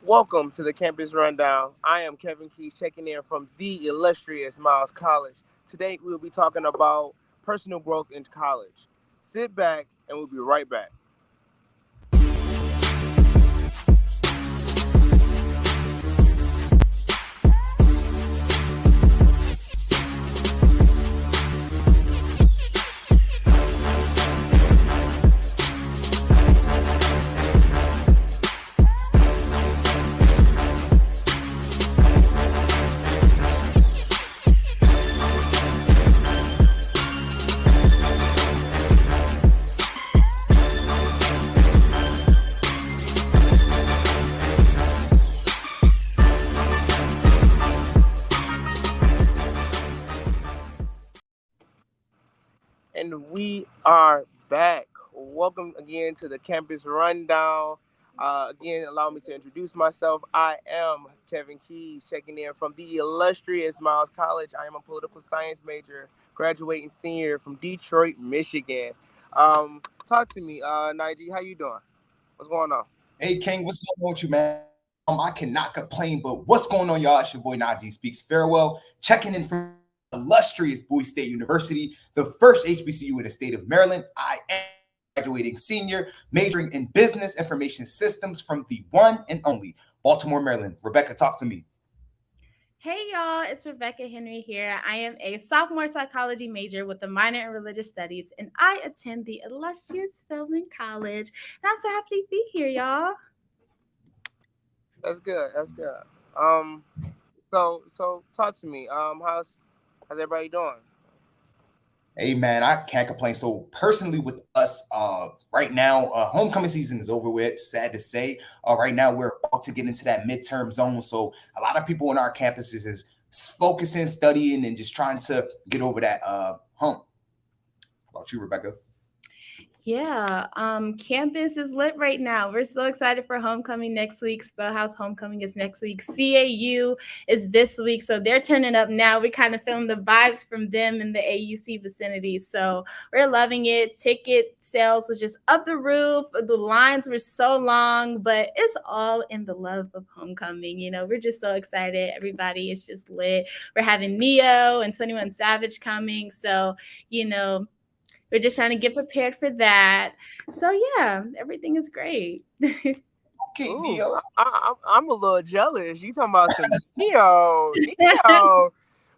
Welcome to the Campus Rundown. I am Kevin Keys checking in from the illustrious Miles College. Today we'll be talking about personal growth in college. Sit back and we'll be right back. And we are back. Welcome again to the Campus Rundown. Again, allow me to introduce myself. I am Kevin Keys, checking in from the illustrious Miles College. I am a political science major, graduating senior from Detroit, Michigan. Talk to me, Nige. How you doing? What's going on? Hey King, what's going on with you, man? I cannot complain, but what's going on, y'all? It's your boy Najee Speaks Farewell, checking in from illustrious Bowie State University, the first HBCU in the state of Maryland. I am graduating senior, majoring in business information systems from the one and only Baltimore, Maryland. Rebecca, talk to me. Hey y'all, it's Rebecca Henry here. I am a sophomore psychology major with a minor in religious studies, and I attend the illustrious Spelman College. And I'm so happy to be here, y'all. That's good. That's good. Um, so talk to me. How's everybody doing? Hey man, I can't complain. So personally with us, right now, homecoming season is over with. Sad to say. Right now we're about to get into that midterm zone. So a lot of people on our campuses is focusing, studying, and just trying to get over that hump. How about you, Rebecca? Yeah, campus is lit right now. We're so excited for homecoming next week. Spellhouse homecoming is next week. CAU is this week, so they're turning up now. We're kind of feeling the vibes from them in the AUC vicinity, so we're loving it. Ticket sales was just up the roof. The lines were so long, but it's all in the love of homecoming. We're just so excited. Everybody is just lit. We're having Neo and 21 Savage coming, so we're just trying to get prepared for that. So yeah, everything is great. Okay, Ooh, Neo. I'm a little jealous. You talking about some Neo,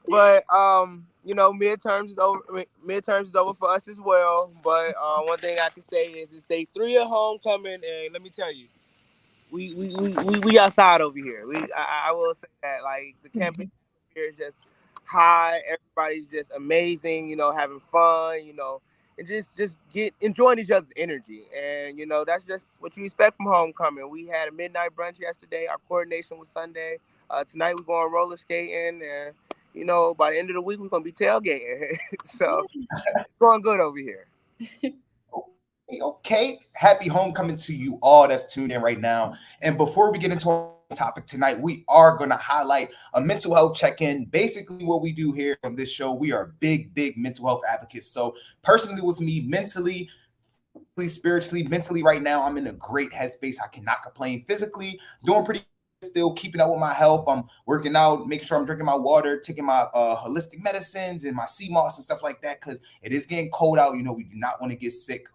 but midterms is over. Midterms is over for us as well. But one thing I can say is it's day three of homecoming, and let me tell you, we outside over here. I will say that like the campus atmosphere is just high. Everybody's just amazing. Having fun. And just get enjoying each other's energy, and that's just what you expect from homecoming. We had a midnight brunch yesterday. Our coordination was Sunday. Tonight we're going roller skating, and by the end of the week we're gonna be tailgating. So it's going good over here. Okay, happy homecoming to you all that's tuned in right now. And before we get into our topic tonight, we are going to highlight a mental health check-in. Basically, what we do here on this show, we are big mental health advocates. So personally with me, mentally, spiritually, mentally right now, I'm in a great headspace. I cannot complain. Physically, doing pretty good, still keeping up with my health. I'm working out, making sure I'm drinking my water, taking my holistic medicines and my sea moss and stuff like that, because it is getting cold out. We do not want to get sick.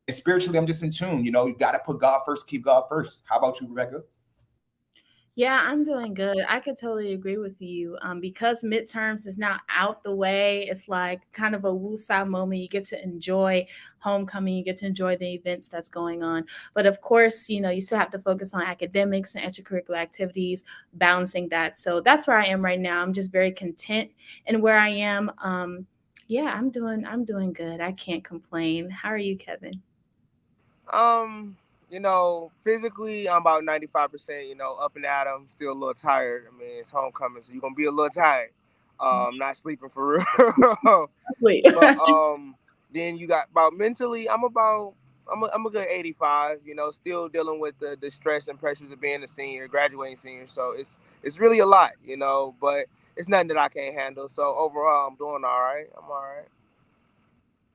And spiritually, I'm just in tune. You got to put God first, keep God first. How about you, Rebecca? Yeah, I'm doing good. I could totally agree with you. Because midterms is now out the way, it's like kind of a woosah moment. You get to enjoy homecoming, you get to enjoy the events that's going on. But of course, you still have to focus on academics and extracurricular activities, balancing that. So that's where I am right now. I'm just very content in where I am. Yeah, I'm doing good. I can't complain. How are you, Kevin? Physically I'm about 95%. Up and at 'em, still a little tired. I mean, it's homecoming, so you're gonna be a little tired. Not sleeping for real. Wait. But then you got about mentally, I'm a good 85. Still dealing with the stress and pressures of being a senior, graduating senior. So it's really a lot. But it's nothing that I can't handle. So overall, I'm doing all right. I'm all right.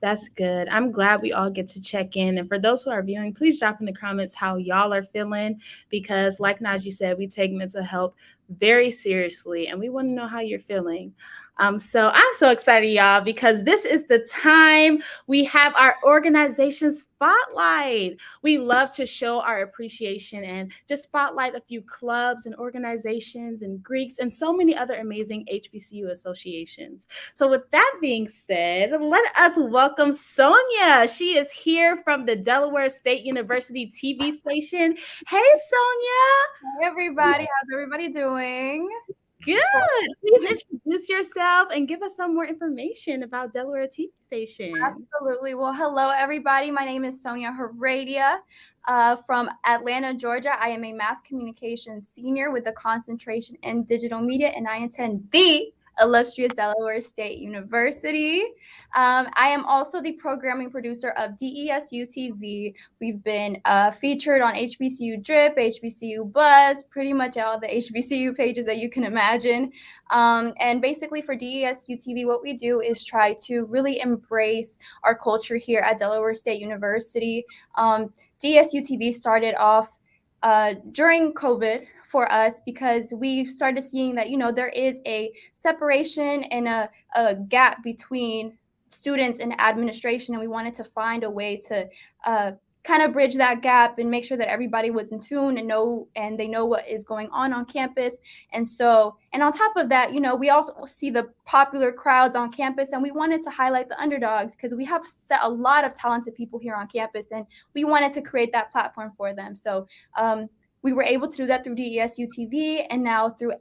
That's good. I'm glad we all get to check in. And for those who are viewing, please drop in the comments how y'all are feeling, because like Najee said, we take mental health very seriously and we want to know how you're feeling. So I'm so excited, y'all, because this is the time we have our organization spotlight. We love to show our appreciation and just spotlight a few clubs and organizations and Greeks and so many other amazing HBCU associations. So with that being said, let us welcome Sonia. She is here from the Delaware State University TV station. Hey, Sonia. Hey everybody, how's everybody doing? Good. Please introduce yourself and give us some more information about Delaware TV station. Absolutely. Well, hello everybody. My name is Sonia Heredia from Atlanta, Georgia. I am a mass communications senior with a concentration in digital media, and I attend the illustrious Delaware State University. I am also the programming producer of DESU TV. We've been featured on HBCU Drip, HBCU Buzz, pretty much all the HBCU pages that you can imagine. And basically for DESU TV, what we do is try to really embrace our culture here at Delaware State University. DESU TV started off during COVID for us because we started seeing that, there is a separation and a gap between students and administration, and we wanted to find a way to kind of bridge that gap and make sure that everybody was in tune and they know what is going on campus. And on top of that, we also see the popular crowds on campus, and we wanted to highlight the underdogs because we have a lot of talented people here on campus, and we wanted to create that platform for them. So we were able to do that through DESU TV, and now through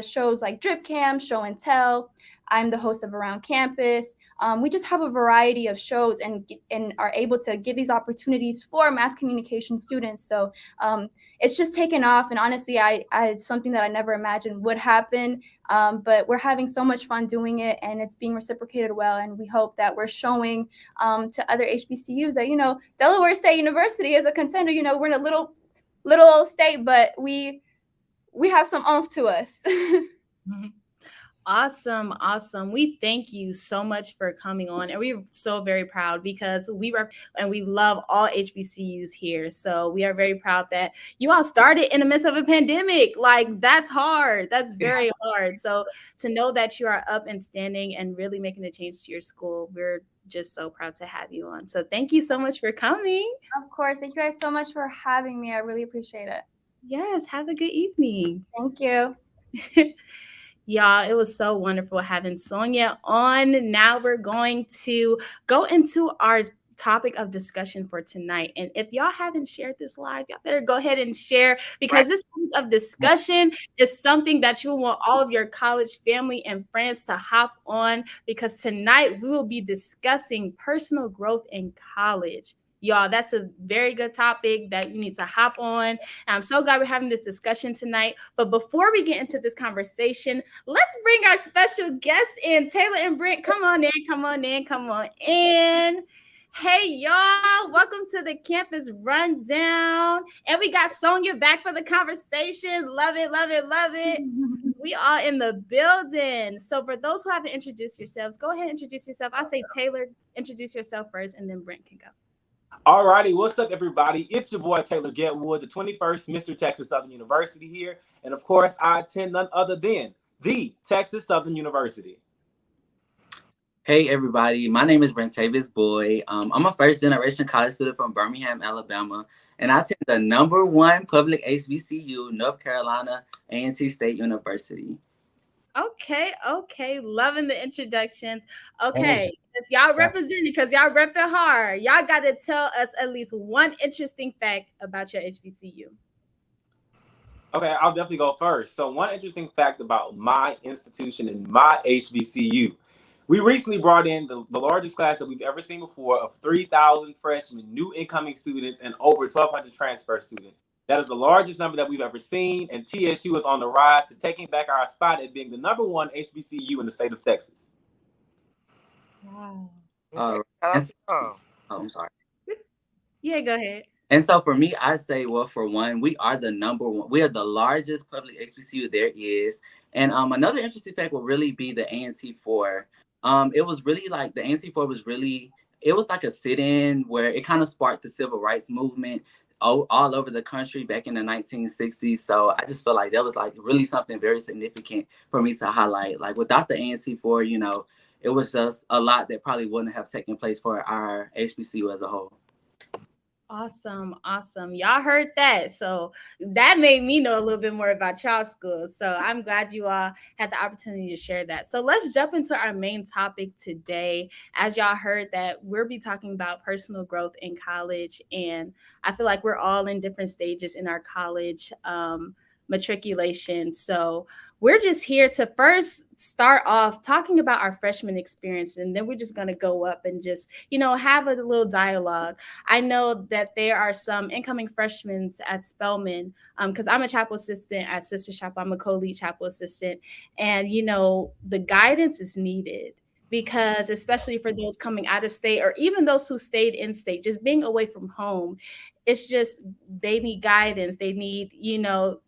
shows like Drip Cam, Show and Tell. I'm the host of Around Campus. We just have a variety of shows and are able to give these opportunities for mass communication students. So it's just taken off. And honestly, it's something that I never imagined would happen. But we're having so much fun doing it, and it's being reciprocated well. And we hope that we're showing to other HBCUs that, Delaware State University is a contender. We're in a little old state, but we have some oomph to us. Awesome. We thank you so much for coming on, and we're so very proud because we love all HBCUs here. So we are very proud that you all started in the midst of a pandemic. Like, that's hard. That's very hard. So to know that you are up and standing and really making a change to your school, we're just so proud to have you on. So thank you so much for coming. Of course. Thank you guys so much for having me. I really appreciate it. Yes. Have a good evening. Thank you. Y'all, it was so wonderful having Sonia on. Now we're going to go into our topic of discussion for tonight. And if y'all haven't shared this live, y'all better go ahead and share, because this topic of discussion is something that you want all of your college family and friends to hop on, because tonight we will be discussing personal growth in college. Y'all, that's a very good topic that you need to hop on. And I'm so glad we're having this discussion tonight. But before we get into this conversation, let's bring our special guests in. Taylor and Brent, come on in. Hey, y'all, welcome to the Campus Rundown. And we got Sonia back for the conversation. Love it. We are in the building. So for those who haven't introduced yourselves, go ahead and introduce yourself. I'll say Taylor, introduce yourself first, and then Brent can go. All righty, what's up, everybody? It's your boy Taylor Getwood, the 21st Mr. Texas Southern University here. And of course, I attend none other than the Texas Southern University. Hey, everybody. My name is Brent Tavis Boyd. I'm a first-generation college student from Birmingham, Alabama, and I attend the #1 public HBCU, North Carolina A&T State University. Okay. Loving the introductions. Okay. Y'all representing, because y'all repping hard. Y'all got to tell us at least one interesting fact about your HBCU. Okay, I'll definitely go first. So one interesting fact about my institution and my HBCU. We recently brought in the largest class that we've ever seen before of 3,000 freshmen, new incoming students, and over 1,200 transfer students. That is the largest number that we've ever seen, and TSU is on the rise to taking back our spot at being the #1 HBCU in the state of Texas. Wow. I'm sorry. Yeah, go ahead. And so for me, I say, well, for one, we are the #1. We are the largest public HBCU there is. And another interesting fact will really be the ANC4. It was really like the ANC4 was really it was like a sit-in where it kind of sparked the civil rights movement all over the country back in the 1960s. So I just feel like that was like really something very significant for me to highlight. Like without the ANC4, it was just a lot that probably wouldn't have taken place for our HBCU as a whole. Awesome. Y'all heard that. So that made me know a little bit more about y'all's school. So I'm glad you all had the opportunity to share that. So let's jump into our main topic today. As y'all heard that we'll be talking about personal growth in college. And I feel like we're all in different stages in our college matriculation. So we're just here to first start off talking about our freshman experience, and then we're just going to go up and just, have a little dialogue. I know that there are some incoming freshmen at Spelman, because I'm a chapel assistant at Sister Chapel. I'm a co-lead chapel assistant, and the guidance is needed, because especially for those coming out of state or even those who stayed in state, just being away from home, it's just they need guidance. They need,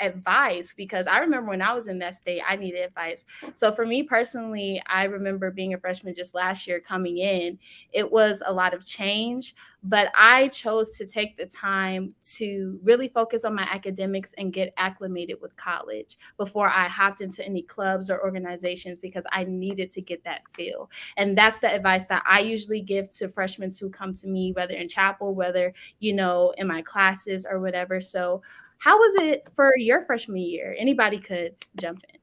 advice, because I remember when I was in that state, I needed advice. So for me personally, I remember being a freshman just last year coming in. It was a lot of change, but I chose to take the time to really focus on my academics and get acclimated with college before I hopped into any clubs or organizations, because I needed to get that feel. And that's the advice that I usually give to freshmen who come to me, whether in chapel, whether, in my classes or whatever. So how was it for your freshman year? Anybody could jump in.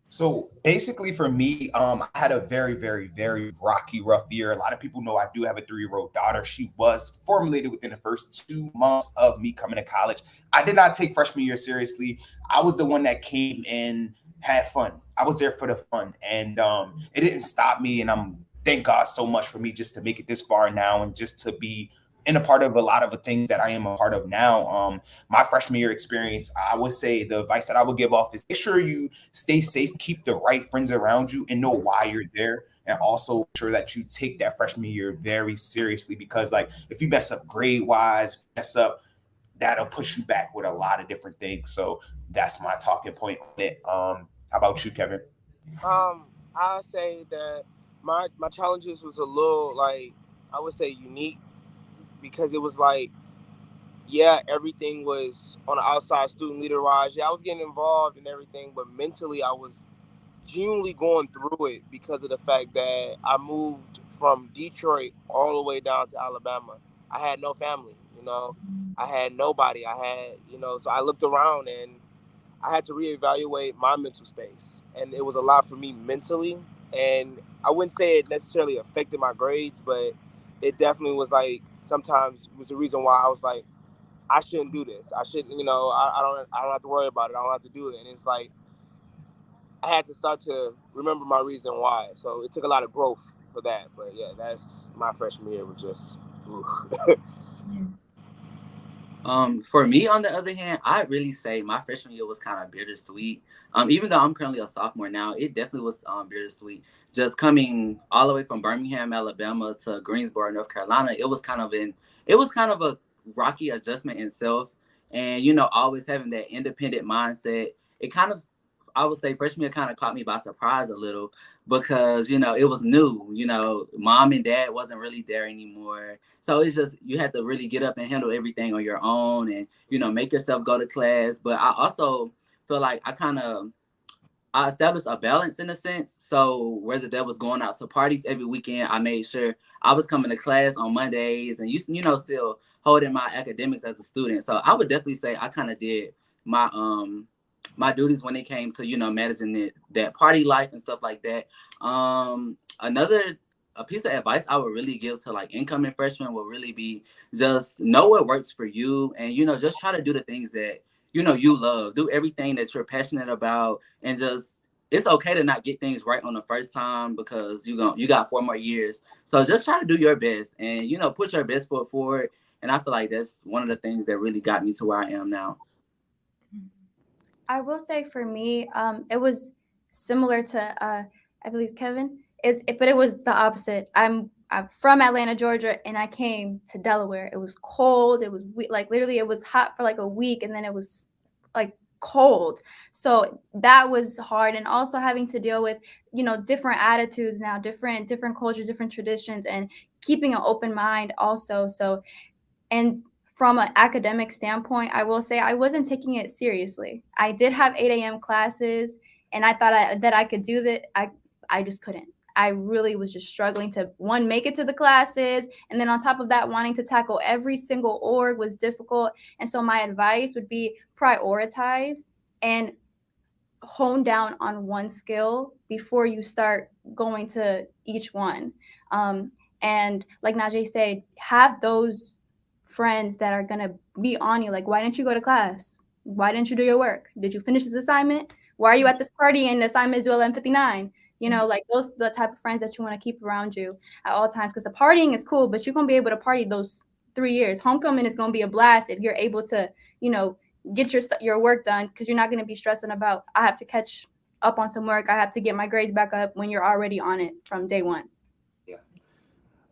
So basically for me, I had a very, very, very rocky, rough year. A lot of people know I do have a 3-year-old daughter. She was formulated within the first 2 months of me coming to college. I did not take freshman year seriously. I was the one that came in, had fun. I was there for the fun, and it didn't stop me. And thank God so much for me just to make it this far now, and just to be in a part of a lot of the things that I am a part of now. My freshman year experience, I would say the advice that I would give off is make sure you stay safe, keep the right friends around you, and know why you're there. And also make sure that you take that freshman year very seriously, because like if you mess up grade wise, that'll push you back with a lot of different things. So that's my talking point on it. How about you, Kevin? I say that my challenges was a little, like, I would say, unique, because it was like, yeah, everything was on the outside, student leader wise. Yeah, I was getting involved and everything, but mentally I was genuinely going through it, because of the fact that I moved from Detroit all the way down to Alabama. I had no family, I had nobody. So I looked around and I had to reevaluate my mental space, and it was a lot for me mentally. And I wouldn't say it necessarily affected my grades, but it definitely was like, sometimes was the reason why I was like, I shouldn't do this. I shouldn't, I don't have to worry about it. I don't have to do it. And it's like, I had to start to remember my reason why. So it took a lot of growth for that. But yeah, that's my freshman year was just, For me, on the other hand, I'd really say my freshman year was kind of bittersweet. Even though I'm currently a sophomore now, it definitely was bittersweet. Just coming all the way from Birmingham, Alabama to Greensboro, North Carolina, it was kind of a rocky adjustment in self. And always having that independent mindset, it kind of, I would say freshman year kind of caught me by surprise a little, because it was new. Mom and dad wasn't really there anymore, so it's just you had to really get up and handle everything on your own, and make yourself go to class. But I also feel like I established a balance in a sense. So whether that was going out to parties every weekend, I made sure I was coming to class on Mondays, and still holding my academics as a student. So I would definitely say I kind of did my my duties when it came to managing that party life and stuff like that. A piece of advice I would really give to like incoming freshmen would really be just know what works for you, and just try to do the things that you love. Do everything that you're passionate about, and just it's okay to not get things right on the first time, because you got 4 more years. So just try to do your best, and put your best foot forward. And I feel like that's one of the things that really got me to where I am now. I will say for me, it was similar to I believe Kevin. But it was the opposite. I'm from Atlanta, Georgia, and I came to Delaware. It was cold. It was like literally it was hot for like a week, and then it was like cold. So that was hard. And also having to deal with, different attitudes now, different cultures, different traditions, and keeping an open mind also. So, and from an academic standpoint, I will say I wasn't taking it seriously. I did have 8 a.m. classes, and I thought that I could do that. I just couldn't. I really was just struggling to, one, make it to the classes, and then on top of that, wanting to tackle every single org was difficult. And so my advice would be prioritize and hone down on one skill before you start going to each one. And like Najee said, have those friends that are going to be on you. Like, why didn't you go to class? Why didn't you do your work? Did you finish this assignment? Why are you at this party and the assignment is due 11:59? Like those the type of friends that you want to keep around you at all times, because the partying is cool, but you're going to be able to party those 3 years. Homecoming is going to be a blast if you're able to, get your work done, because you're not going to be stressing about, I have to catch up on some work, I have to get my grades back up, when you're already on it from day one. Yeah.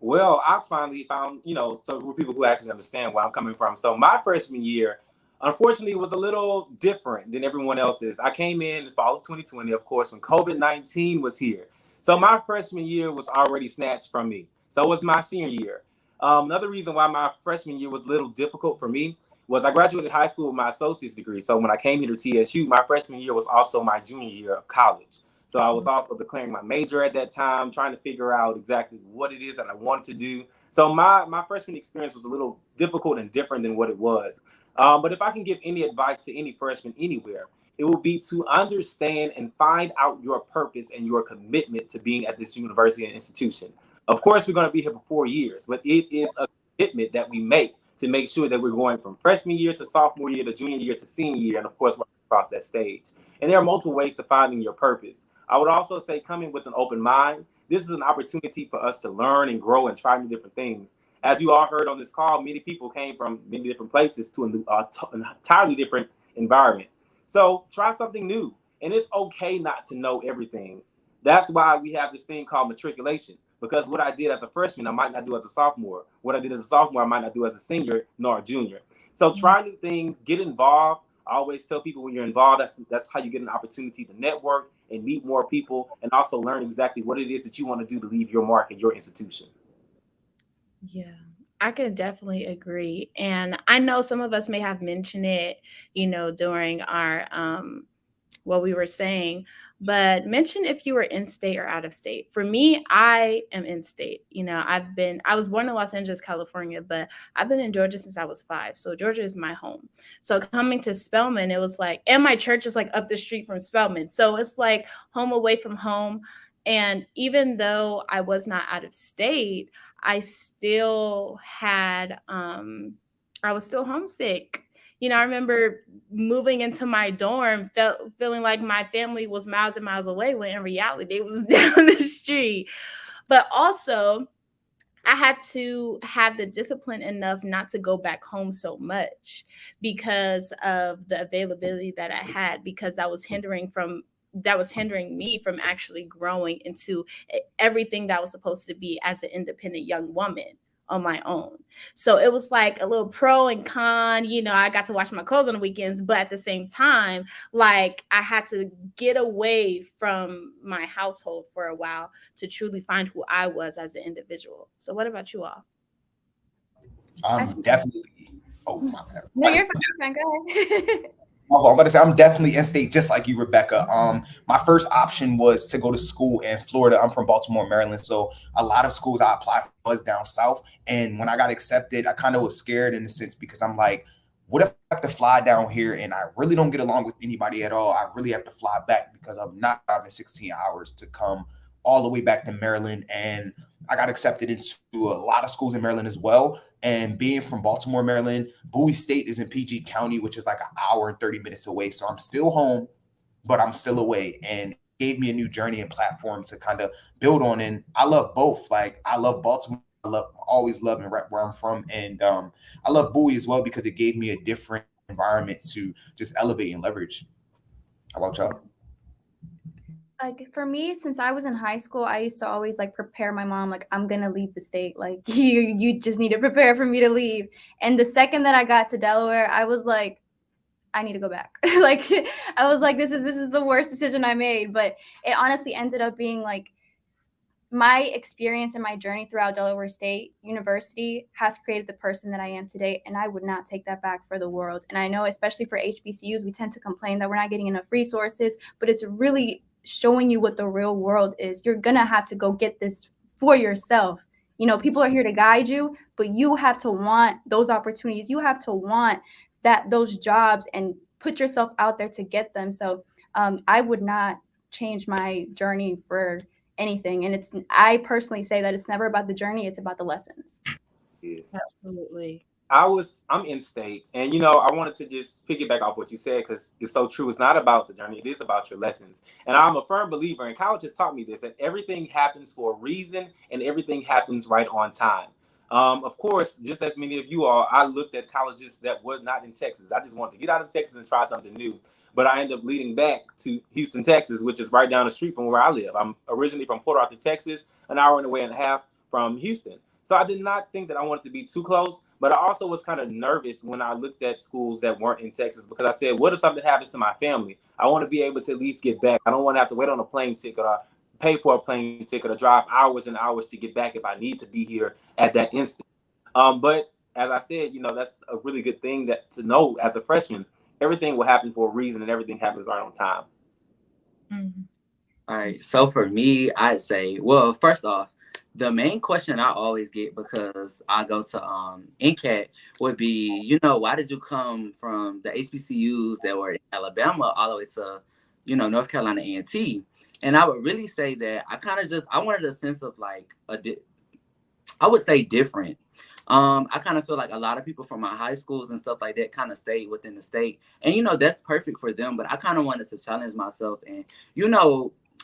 Well, I finally found, some people who actually understand where I'm coming from. So my freshman year, unfortunately, was a little different than everyone else's. I came in fall of 2020, of course, when COVID-19 was here. So my freshman year was already snatched from me. So was my senior year. Another reason why my freshman year was a little difficult for me was I graduated high school with my associate's degree. So when I came here to TSU, my freshman year was also my junior year of college. So I was also declaring my major at that time, trying to figure out exactly what it is that I wanted to do. So my freshman experience was a little difficult and different than what it was. But if I can give any advice to any freshman anywhere, it will be to understand and find out your purpose and your commitment to being at this university and institution. Of course, we're going to be here for 4 years, but it is a commitment that we make to make sure that we're going from freshman year to sophomore year to junior year to senior year, and of course, across that stage. And there are multiple ways to finding your purpose. I would also say coming with an open mind. This is an opportunity for us to learn and grow and try new different things. As you all heard on this call, many people came from many different places to an entirely different environment. So try something new. And it's okay not to know everything. That's why we have this thing called matriculation. Because what I did as a freshman, I might not do as a sophomore. What I did as a sophomore, I might not do as a senior nor a junior. So try new things, get involved. I always tell people when you're involved, that's how you get an opportunity to network and meet more people, and also learn exactly what it is that you want to do to leave your mark at your institution. Yeah, I could definitely agree. And I know some of us may have mentioned it, during our what we were saying, but mention if you were in state or out of state. For me, I am in state. I was born in Los Angeles, California, but I've been in Georgia since I was 5. So Georgia is my home. So coming to Spelman, it was like, and my church is like up the street from Spelman. So it's like home away from home. And even though I was not out of state, I still had, I was still homesick. I remember moving into my dorm, feeling like my family was miles and miles away, when in reality it was down the street. But also, I had to have the discipline enough not to go back home so much because of the availability that I had, because that was hindering me from actually growing into everything that I was supposed to be as an independent young woman on my own. So it was like a little pro and con. I got to wash my clothes on the weekends, but at the same time, like, I had to get away from my household for a while to truly find who I was as an individual. So what about you all? I'm definitely. Oh my God. No, you're fine. Go ahead. I'm about to say I'm definitely in state, just like you, Rebecca. My first option was to go to school in Florida. I'm from Baltimore, Maryland, so a lot of schools I applied for was down south. And when I got accepted, I kind of was scared in a sense, because I'm like, what if I have to fly down here and I really don't get along with anybody at all? I really have to fly back because I'm not driving 16 hours to come all the way back to Maryland. And I got accepted into a lot of schools in Maryland as well. And being from Baltimore, Maryland, Bowie State is in PG County, which is like an hour and 30 minutes away. So I'm still home, but I'm still away. And it gave me a new journey and platform to kind of build on. And I love both. Like, I love Baltimore. Always loving right where I'm from. And I love Bowie as well, because it gave me a different environment to just elevate and leverage. How about y'all? Like, for me, since I was in high school, I used to always like prepare my mom, like, I'm gonna leave the state, like, you just need to prepare for me to leave. And the second that I got to Delaware, I was like, I need to go back. Like, I was like, this is the worst decision I made. But it honestly ended up being like, my experience and my journey throughout Delaware State University has created the person that I am today, and I would not take that back for the world. And I know, especially for HBCUs, we tend to complain that we're not getting enough resources, but it's really showing you what the real world is. You're gonna have to go get this for yourself. You know, people are here to guide you, but you have to want those opportunities. You have to want those jobs and put yourself out there to get them. So I would not change my journey for anything. And I personally say that it's never about the journey, it's about the lessons. Yes. Absolutely. I'm in state, and I wanted to just piggyback off what you said, because it's so true. It's not about the journey, it is about your lessons. And I'm a firm believer, and college has taught me this, that everything happens for a reason and everything happens right on time. Of course, just as many of you are, I looked at colleges that were not in Texas. I just wanted to get out of Texas and try something new. But I ended up leading back to Houston, Texas, which is right down the street from where I live. I'm originally from Port Arthur, Texas, an hour and a half from Houston. So I did not think that I wanted to be too close, but I also was kind of nervous when I looked at schools that weren't in Texas, because I said, what if something happens to my family? I want to be able to at least get back. I don't want to have to wait on a plane ticket or pay for a plane ticket or drive hours and hours to get back if I need to be here at that instant. But as I said, that's a really good thing that to know as a freshman. Everything will happen for a reason, and everything happens right on time. Mhm. All right. So for me, I'd say, well, first off, the main question I always get, because I go to NCAT, would be, why did you come from the HBCUs that were in Alabama all the way to, North Carolina A&T? And I would really say that I wanted a sense of like I would say different. I kind of feel like a lot of people from my high schools and stuff like that kind of stayed within the state, and that's perfect for them. But I kind of wanted to challenge myself and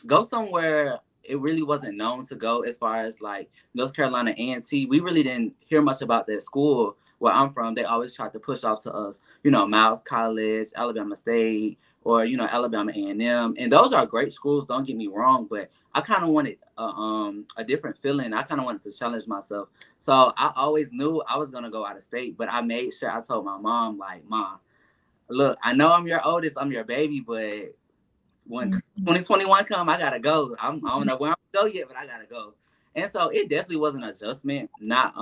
go somewhere it really wasn't known to go, as far as like North Carolina A&T. We really didn't hear much about that school where I'm from. They always tried to push off to us, Miles College, Alabama State, or Alabama A&M, and those are great schools. Don't get me wrong, but I kind of wanted a different feeling. I kind of wanted to challenge myself. So I always knew I was gonna go out of state, but I made sure I told my mom, like, Mom, look, I know I'm your oldest, I'm your baby, but when 2021 come, I gotta go. I don't know where I'm gonna go yet, but I gotta go. And so it definitely was an adjustment. Not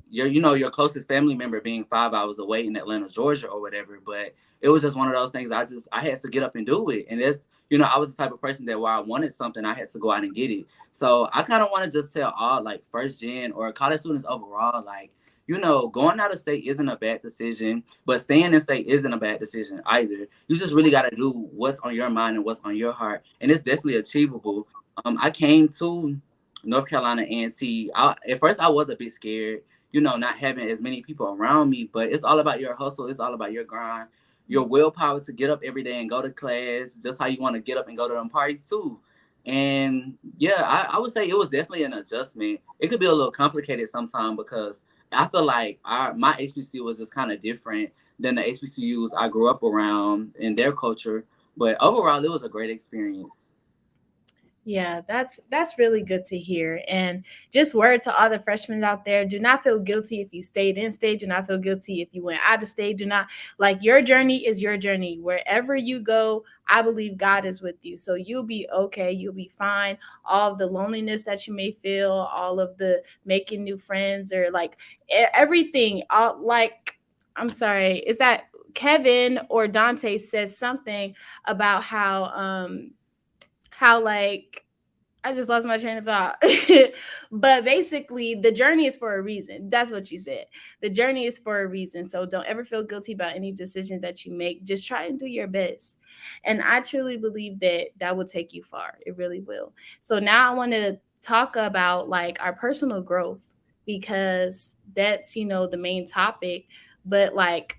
your closest family member being 5 hours away in Atlanta, Georgia, or whatever. But it was just one of those things. I had to get up and do it. And it's I was the type of person that while I wanted something, I had to go out and get it. So I kind of want to just tell all like first gen or college students overall, like, going out of state isn't a bad decision, but staying in state isn't a bad decision either. You just really got to do what's on your mind and what's on your heart. And it's definitely achievable. I came to North Carolina A&T. At first, I was a bit scared, not having as many people around me, but it's all about your hustle. It's all about your grind, your willpower to get up every day and go to class, just how you want to get up and go to them parties too. And yeah, I would say it was definitely an adjustment. It could be a little complicated sometimes, because I feel like my HBCU was just kind of different than the HBCUs I grew up around in their culture. But overall, it was a great experience. Yeah, that's really good to hear. And just word to all the freshmen out there, do not feel guilty if you stayed in state. Do not feel guilty if you went out of state. Do not, like, your journey is your journey. Wherever you go, I believe God is with you. So you'll be okay. You'll be fine. All of the loneliness that you may feel, all of the making new friends, or like everything, I'm sorry, is that Kevin or Dante said something about how like I just lost my train of thought. But basically, the journey is for a reason. That's what you said. The journey is for a reason. So don't ever feel guilty about any decision that you make. Just try and do your best. And I truly believe that will take you far. It really will. So now I want to talk about like our personal growth, because that's, the main topic. But like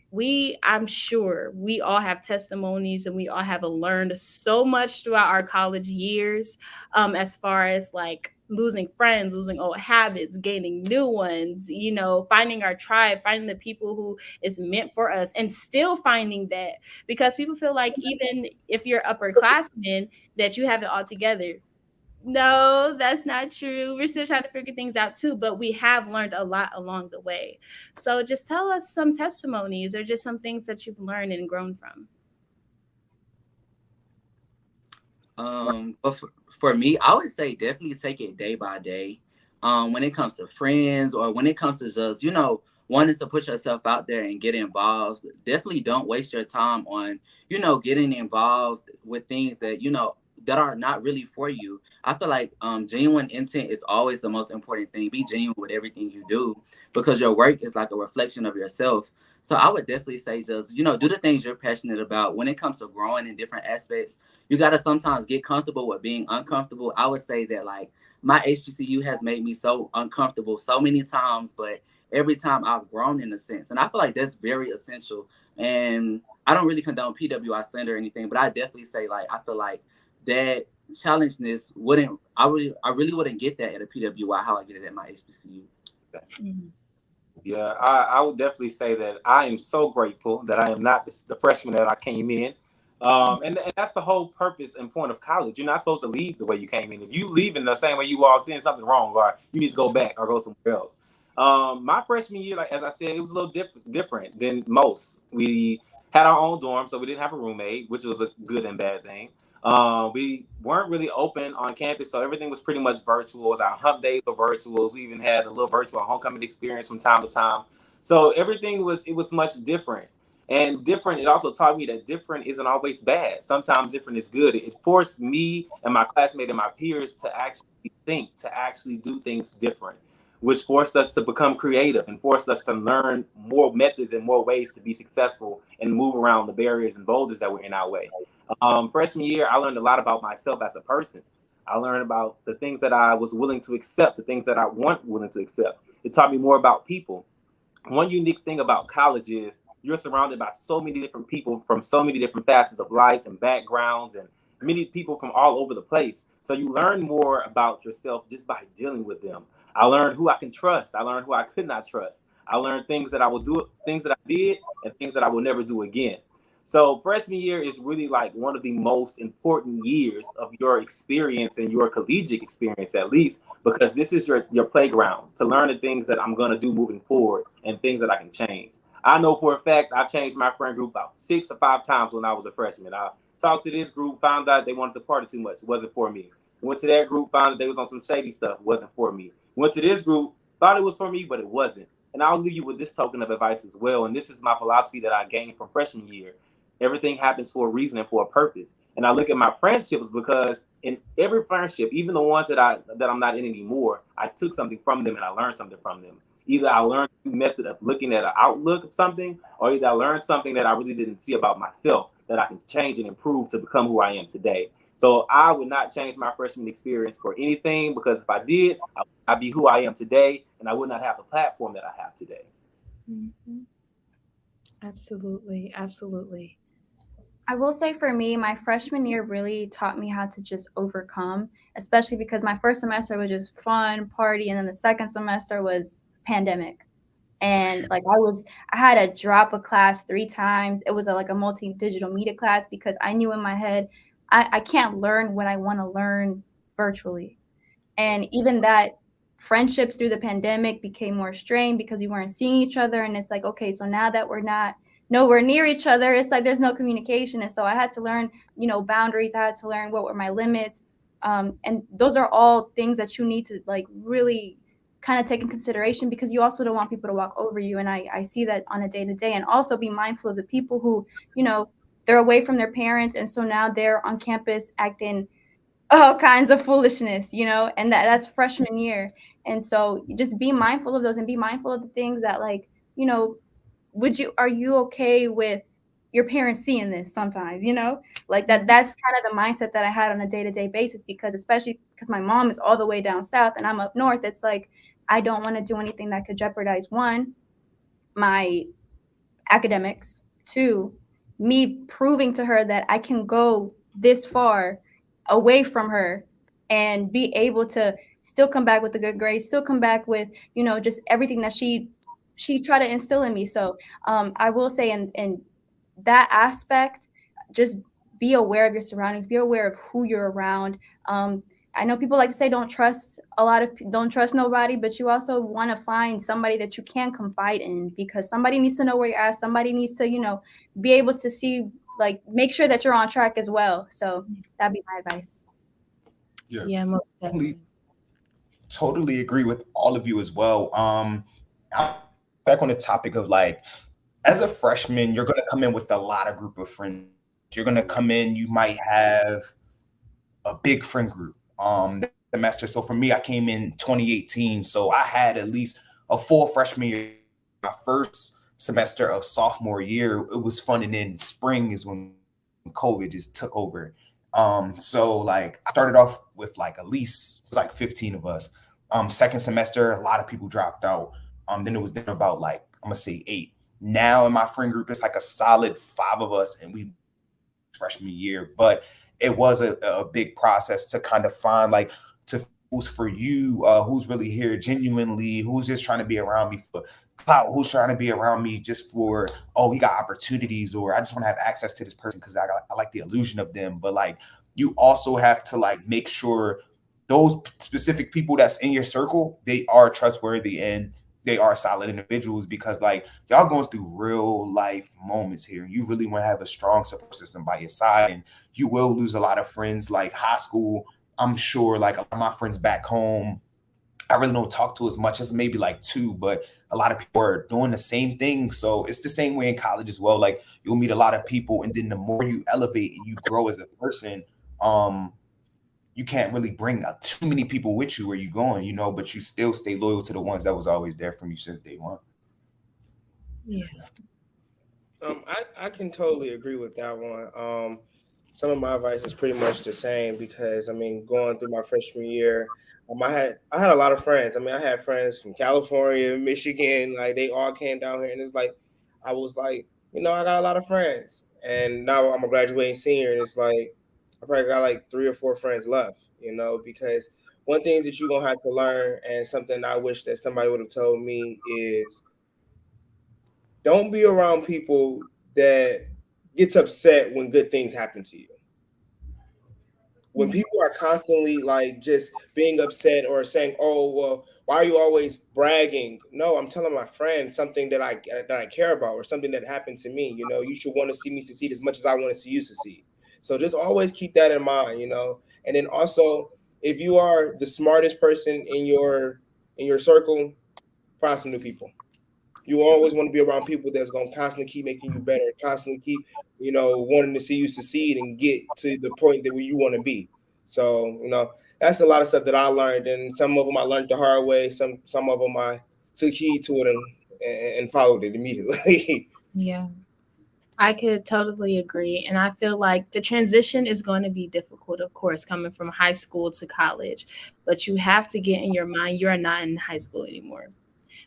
I'm sure we all have testimonies, and we all have learned so much throughout our college years, as far as like losing friends, losing old habits, gaining new ones, finding our tribe, finding the people who is meant for us, and still finding that, because people feel like even if you're upperclassmen that you have it all together. No, that's not true. We're still trying to figure things out too, but we have learned a lot along the way. So just tell us some testimonies or just some things that you've learned and grown from. But for me, I would say definitely take it day by day. When it comes to friends or when it comes to just, wanting to put yourself out there and get involved, definitely don't waste your time on, getting involved with things that, that are not really for you. I feel like genuine intent is always the most important thing. Be genuine with everything you do because your work is like a reflection of yourself. So I would definitely say just, do the things you're passionate about. When it comes to growing in different aspects, you got to sometimes get comfortable with being uncomfortable. I would say that like my HBCU has made me so uncomfortable so many times, but every time I've grown in a sense. And I feel like that's very essential. And I don't really condone PWI slander or anything, but I definitely say like I feel like that challengeness I really wouldn't get that at a PWI how I get it at my HBCU. Mm-hmm. Yeah, I would definitely say that I am so grateful that I am not the freshman that I came in. And that's the whole purpose and point of college. You're not supposed to leave the way you came in. If you leave in the same way you walked in, something wrong, or you need to go back or go somewhere else. My freshman year, like as I said, it was a little different than most. We had our own dorm, so we didn't have a roommate, which was a good and bad thing. We weren't really open on campus, so everything was pretty much virtual. Our hump days were virtuals. We even had a little virtual homecoming experience from time to time. So everything was much different. And different, it also taught me that different isn't always bad. Sometimes different is good. It forced me and my classmates and my peers to actually think, to actually do things different, which forced us to become creative and forced us to learn more methods and more ways to be successful and move around the barriers and boulders that were in our way. Freshman year, I learned a lot about myself as a person. I learned about the things that I was willing to accept, the things that I weren't willing to accept. It taught me more about people. One unique thing about college is you're surrounded by so many different people from so many different facets of lives and backgrounds and many people from all over the place. So you learn more about yourself just by dealing with them. I learned who I can trust. I learned who I could not trust. I learned things that I will do, things that I did, and things that I will never do again. So freshman year is really like one of the most important years of your experience and your collegiate experience, at least, because this is your playground to learn the things that I'm going to do moving forward and things that I can change. I know for a fact I've changed my friend group about 6 or 5 times when I was a freshman. I talked to this group, found out they wanted to party too much. It wasn't for me. Went to that group, found out they was on some shady stuff. It wasn't for me. Went to this group, thought it was for me, but it wasn't. And I'll leave you with this token of advice as well. And this is my philosophy that I gained from freshman year. Everything happens for a reason and for a purpose. And I look at my friendships because in every friendship, even the ones that I'm not in anymore, I took something from them and I learned something from them. Either I learned a method of looking at an outlook of something, or either I learned something that I really didn't see about myself that I can change and improve to become who I am today. So I would not change my freshman experience for anything, because if I did, I'd be who I am today, and I would not have the platform that I have today. Mm-hmm. Absolutely. Absolutely. I will say for me, my freshman year really taught me how to just overcome, especially because my first semester was just fun, party, and then the second semester was pandemic. And like I had to drop a class 3 times. It was like a multi-digital media class because I knew in my head I can't learn what I want to learn virtually. And even that, friendships through the pandemic became more strained because we weren't seeing each other. And it's like, okay, so now that we're not nowhere near each other, it's like there's no communication. And so I had to learn, boundaries. I had to learn what were my limits. And those are all things that you need to like really kind of take in consideration, because you also don't want people to walk over you. And I see that on a day to day. And also be mindful of the people who, they're away from their parents. And so now they're on campus acting all kinds of foolishness, and that's freshman year. And so just be mindful of those and be mindful of the things that, like, are you okay with your parents seeing this sometimes, like that's kind of the mindset that I had on a day-to-day basis, because especially because my mom is all the way down south and I'm up north. It's like, I don't want to do anything that could jeopardize, one, my academics, two, me proving to her that I can go this far away from her and be able to still come back with a good grade, still come back with, just everything that she tried to instill in me. So I will say in that aspect, just be aware of your surroundings, be aware of who you're around. I know people like to say don't trust nobody, but you also want to find somebody that you can confide in, because somebody needs to know where you're at. Somebody needs to, be able to see, like, make sure that you're on track as well. So that'd be my advice. Yeah, Yeah, most totally, definitely. totally agree with all of you as well. I'm back on the topic of like, as a freshman, you're gonna come in with a lot of group of friends. You're gonna come in, you might have a big friend group. That semester. So for me, I came in 2018, so I had at least a full freshman year. My first semester of sophomore year, it was fun, and then spring is when COVID just took over. So like I started off with like at least it was like 15 of us. Second semester, a lot of people dropped out. Then it was then about like I'm gonna say 8. Now in my friend group, it's like a solid 5 of us, and we freshman year. But it was a big process to kind of find like to who's for you, who's really here genuinely, who's just trying to be around me for clout, who's trying to be around me just for, oh, he got opportunities, or I just want to have access to this person because I like the illusion of them. But like you also have to like make sure those specific people that's in your circle, they are trustworthy and they are solid individuals, because like y'all going through real life moments here. You really want to have a strong support system by your side, and you will lose a lot of friends. Like high school, I'm sure like a lot of my friends back home, I really don't talk to as much as maybe like 2, but a lot of people are doing the same thing. So it's the same way in college as well. Like you'll meet a lot of people, and then the more you elevate and you grow as a person, um, you can't really bring too many people with you where you're going, but you still stay loyal to the ones that was always there from you since day one. Yeah. I can totally agree with that one. Some of my advice is pretty much the same because I mean, going through my freshman year, I had a lot of friends. I mean, I had friends from California, Michigan, like they all came down here, and it's like I was like, I got a lot of friends, and now I'm a graduating senior, and it's like I probably got like 3 or 4 friends left, because one thing that you're gonna have to learn, and something I wish that somebody would have told me is don't be around people that gets upset when good things happen to you. When people are constantly like just being upset or saying, "Oh, well, why are you always bragging?" No, I'm telling my friend something that I care about, or something that happened to me. You should want to see me succeed as much as I want to see you succeed. So just always keep that in mind. And then also, if you are the smartest person in your circle, find some new people. You always want to be around people that's going to constantly keep making you better, constantly keep, wanting to see you succeed and get to the point that where you want to be. So, that's a lot of stuff that I learned, and some of them I learned the hard way. Some of them I took heed to it and followed it immediately. Yeah. I could totally agree. And I feel like the transition is going to be difficult, of course, coming from high school to college. But you have to get in your mind, you're not in high school anymore.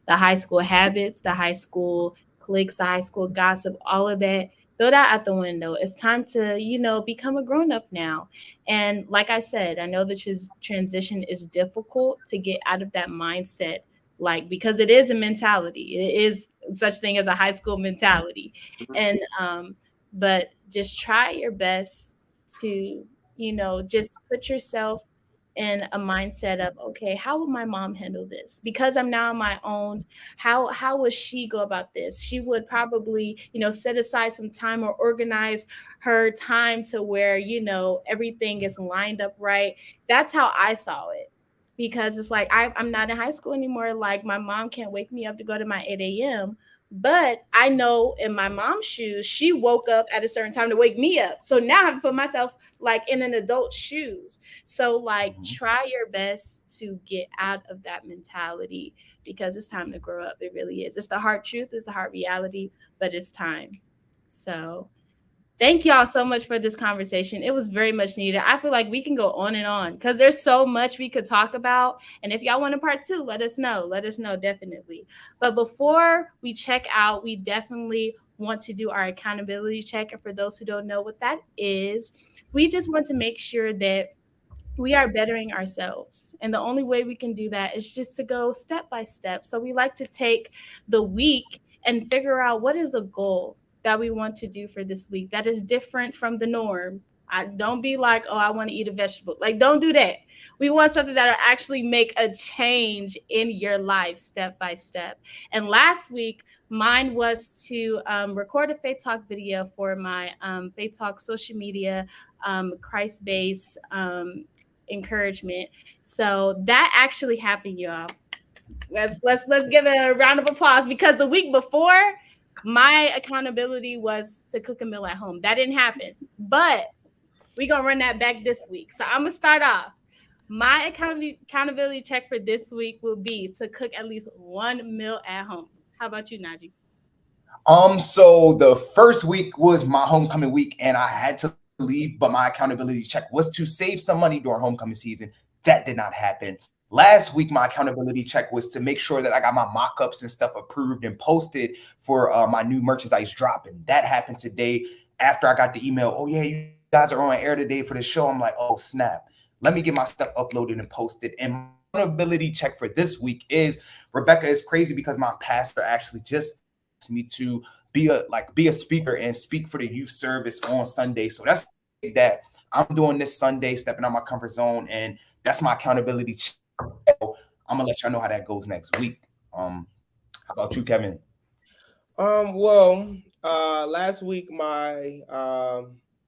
The high school habits, the high school cliques, the high school gossip, all of that, throw that out the window. It's time to, become a grown up now. And like I said, I know the transition is difficult to get out of that mindset, like, because it is a mentality. It is such thing as a high school mentality. And, but just try your best to, just put yourself in a mindset of, okay, how would my mom handle this? Because I'm now on my own, how would she go about this? She would probably, set aside some time or organize her time to where, everything is lined up right. That's how I saw it. Because it's like I'm not in high school anymore. Like my mom can't wake me up to go to my 8 a.m. But I know in my mom's shoes, she woke up at a certain time to wake me up. So now I have to put myself like in an adult's shoes. So like try your best to get out of that mentality, because it's time to grow up. It really is. It's the hard truth, it's the hard reality, but it's time. So thank y'all so much for this conversation. It was very much needed. I feel like we can go on and on because there's so much we could talk about. And if y'all want a part 2, let us know. Let us know, definitely. But before we check out, we definitely want to do our accountability check. And for those who don't know what that is, we just want to make sure that we are bettering ourselves. And the only way we can do that is just to go step by step. So we like to take the week and figure out what is a goal that we want to do for this week that is different from the norm. Don't be like, oh, I want to eat a vegetable. Like, don't do that. We want something that'll actually make a change in your life step by step. And last week, mine was to record a Faith Talk video for my Faith Talk social media, Christ-based encouragement. So that actually happened, y'all. Let's give it a round of applause, because the week before, my accountability was to cook a meal at home. That didn't happen, but we're gonna run that back this week. So I'm gonna start off. My accountability check for this week will be to cook at least one meal at home. How about you, Najee? So the first week was my homecoming week, and I had to leave, but my accountability check was to save some money during homecoming season. That did not happen. Last week, my accountability check was to make sure that I got my mock-ups and stuff approved and posted for my new merchandise drop. And that happened today after I got the email. Oh, yeah, you guys are on air today for the show. I'm like, oh, snap. Let me get my stuff uploaded and posted. And my accountability check for this week is, Rebecca, is crazy because my pastor actually just asked me to be a speaker and speak for the youth service on Sunday. So that's that. I'm doing this Sunday, stepping out my comfort zone, and that's my accountability check. I'm gonna let y'all know how that goes next week. How about you, Kevin? Well, last week my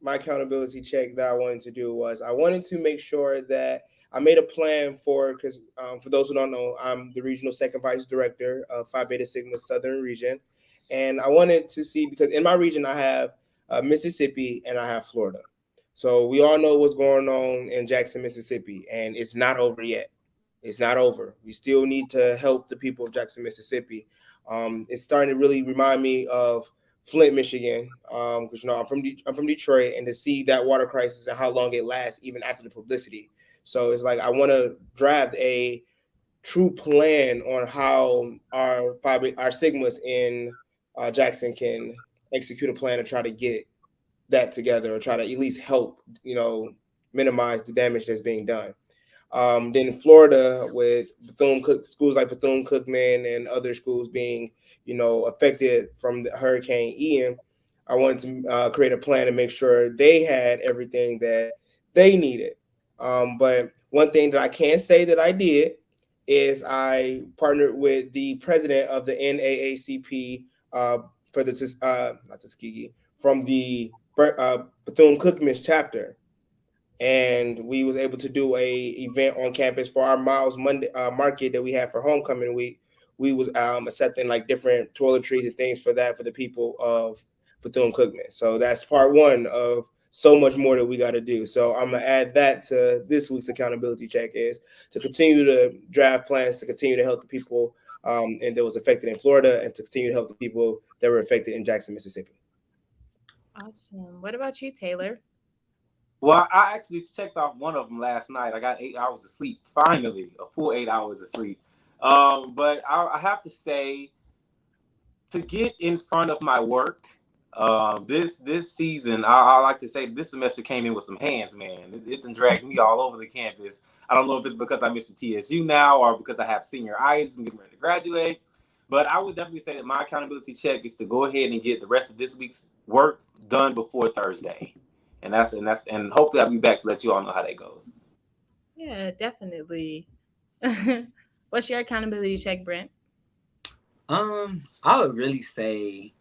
my accountability check that I wanted to do was I wanted to make sure that I made a plan because for those who don't know, I'm the regional second vice director of Phi Beta Sigma Southern Region, and I wanted to see, because in my region I have Mississippi and I have Florida. So we all know what's going on in Jackson, Mississippi, and it's not over yet. It's not over. We still need to help the people of Jackson, Mississippi. It's starting to really remind me of Flint, Michigan, because I'm from Detroit, and to see that water crisis and how long it lasts, even after the publicity. So it's like I want to draft a true plan on how our Sigmas in Jackson can execute a plan to try to get that together, or try to at least help, minimize the damage that's being done. Then Florida, with schools like Bethune-Cookman and other schools being, affected from the Hurricane Ian, I wanted to create a plan to make sure they had everything that they needed. But one thing that I can say that I did is I partnered with the president of the NAACP for the not Tuskegee, from the Bethune-Cookman chapter. And we was able to do a event on campus for our Miles Monday market that we had for homecoming week. We was accepting like different toiletries and things for the people of Bethune-Cookman. So that's part one of so much more that we got to do. So I'm gonna add that to this week's accountability check, is to continue to draft plans to continue to help the people and that was affected in Florida, and to continue to help the people that were affected in Jackson, Mississippi. Awesome. What about you, Taylor? Well, I actually checked off one of them last night. I got 8 hours of sleep, finally, a full 8 hours of sleep. But I have to say, to get in front of my work, this season, I like to say this semester came in with some hands, man. It done dragged me all over the campus. I don't know if it's because I missed the TSU now, or because I have senioritis and getting ready to graduate. But I would definitely say that my accountability check is to go ahead and get the rest of this week's work done before Thursday. And hopefully I'll be back to let you all know how that goes. Yeah, definitely. What's your accountability check, Brent? I would really say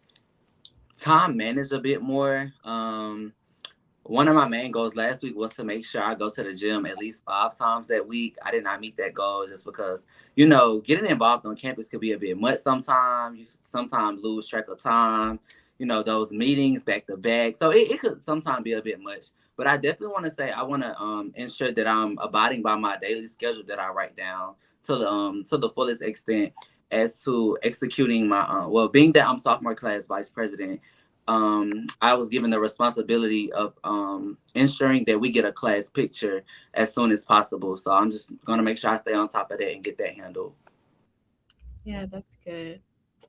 time manage a bit more. One of my main goals last week was to make sure I go to the gym at least 5 times that week. I did not meet that goal just because, getting involved on campus could be a bit much sometimes. You sometimes lose track of time. Those meetings back to back. So it could sometimes be a bit much. But I definitely want to say I want to ensure that I'm abiding by my daily schedule that I write down to the fullest extent as to executing my being that I'm sophomore class vice president. I was given the responsibility of ensuring that we get a class picture as soon as possible. So I'm just going to make sure I stay on top of that and get that handled. Yeah, that's good.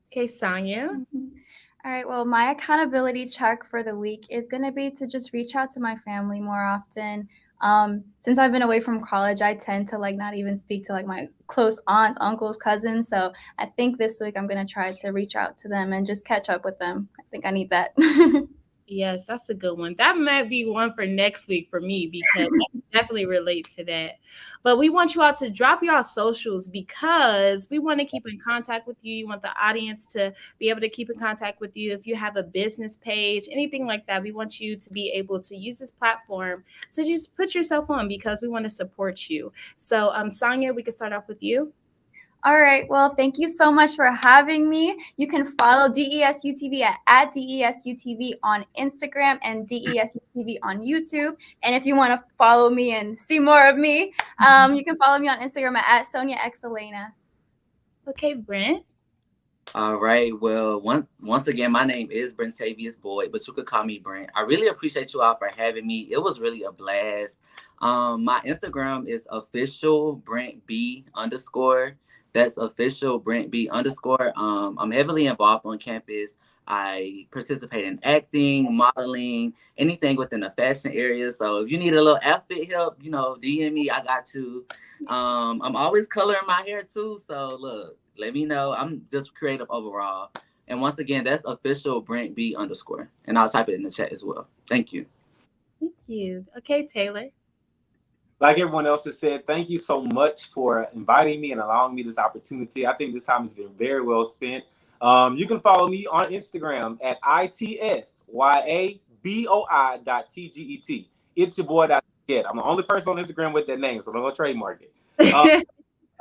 Okay, Sonia. Mm-hmm. All right, well, my accountability check for the week is going to be to just reach out to my family more often. Since I've been away from college, I tend to not even speak to my close aunts, uncles, cousins. So I think this week I'm going to try to reach out to them and just catch up with them. I think I need that. Yes, that's a good one. That might be one for next week for me because I can definitely relate to that. But we want you all to drop your socials because we want to keep in contact with you. You want the audience to be able to keep in contact with you. If you have a business page, anything like that, we want you to be able to use this platform to just put yourself on because we want to support you. So, Sonia, we can start off with you. All right. Well, thank you so much for having me. You can follow DESUTV at DESUTV on Instagram and DESUTV on YouTube. And if you want to follow me and see more of me, you can follow me on Instagram at Sonia X Elena. Okay, Brent. All right. Well, once again, my name is Brentavious Boyd, but you could call me Brent. I really appreciate you all for having me. It was really a blast. My Instagram is official Brent B _. That's official Brent B _. I'm heavily involved on campus. I participate in acting, modeling, anything within the fashion area. So if you need a little outfit help, DM me. I got you. I'm always coloring my hair too. So look, let me know. I'm just creative overall. And once again, that's official Brent B _. And I'll type it in the chat as well. Thank you. Thank you. Okay, Taylor. Like everyone else has said, thank you so much for inviting me and allowing me this opportunity. I think this time has been very well spent. You can follow me on Instagram at ITSYABOI.TGET. It's your boy. I'm the only person on Instagram with that name, so I'm going to trademark it.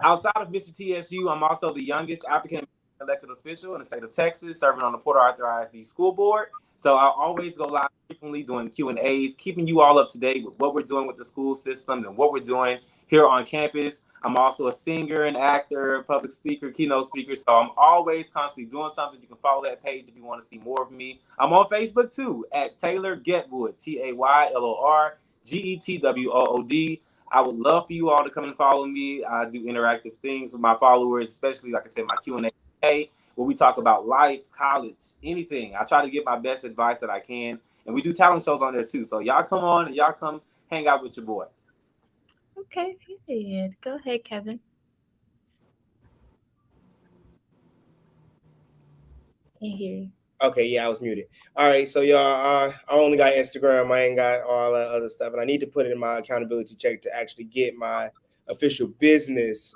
Outside of Mr. TSU, I'm also the youngest African elected official in the state of Texas, serving on the Port Arthur ISD School Board. So I always go live frequently doing Q&As, keeping you all up to date with what we're doing with the school system and what we're doing here on campus. I'm also a singer and actor, public speaker, keynote speaker. So I'm always constantly doing something. You can follow that page if you want to see more of me. I'm on Facebook too at Taylor Getwood, TaylorGetwood. I would love for you all to come and follow me. I do interactive things with my followers, especially, like I said, my Q&A, where we talk about life, college, anything. I try to give my best advice that I can. And we do talent shows on there too. So y'all come on and y'all come hang out with your boy. Okay, period. Go ahead, Kevin. Can't hear you. Okay, yeah, I was muted. All right, so y'all, I only got Instagram. I ain't got all that other stuff, and I need to put it in my accountability check to actually get my official business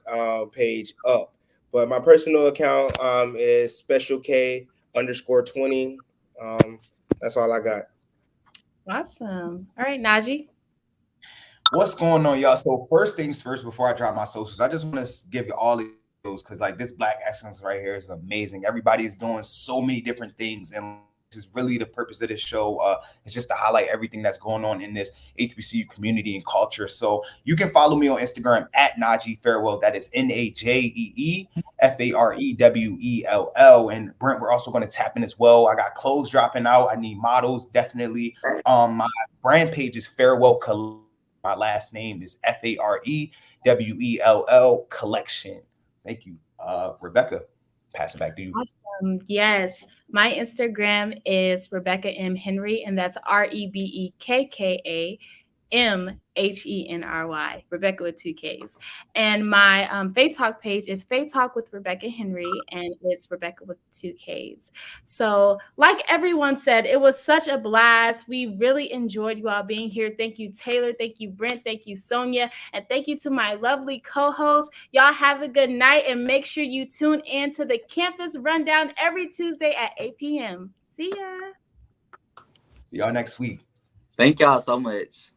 page up. But my personal account is Special K _20. That's all I got. Awesome. All right, Najee. What's going on, y'all? So first things first, before I drop my socials, I just want to give you all these because like this Black excellence right here is amazing. Everybody is doing so many different things, and this is really the purpose of this show. It's just to highlight everything that's going on in this HBCU community and culture. So you can follow me on Instagram at Najee Farewell. That is NAJEEFAREWELL. And Brent, we're also going to tap in as well. I got clothes dropping out. I need models, definitely. My brand page is Farewell Collection. My last name is FAREWELL Collection. Thank you. Rebecca, pass it back to you. Awesome. Yes. My Instagram is Rebecca M. Henry, and that's REBEKKA MHENRY, Rebecca with 2 Ks. And my Faith Talk page is Faith Talk with Rebecca Henry, and it's Rebecca with 2 Ks. So like everyone said, it was such a blast. We really enjoyed you all being here. Thank you, Taylor. Thank you, Brent. Thank you, Sonia. And thank you to my lovely co-hosts. Y'all have a good night, and make sure you tune in to the Campus Rundown every Tuesday at 8 p.m. See ya. See y'all next week. Thank y'all so much.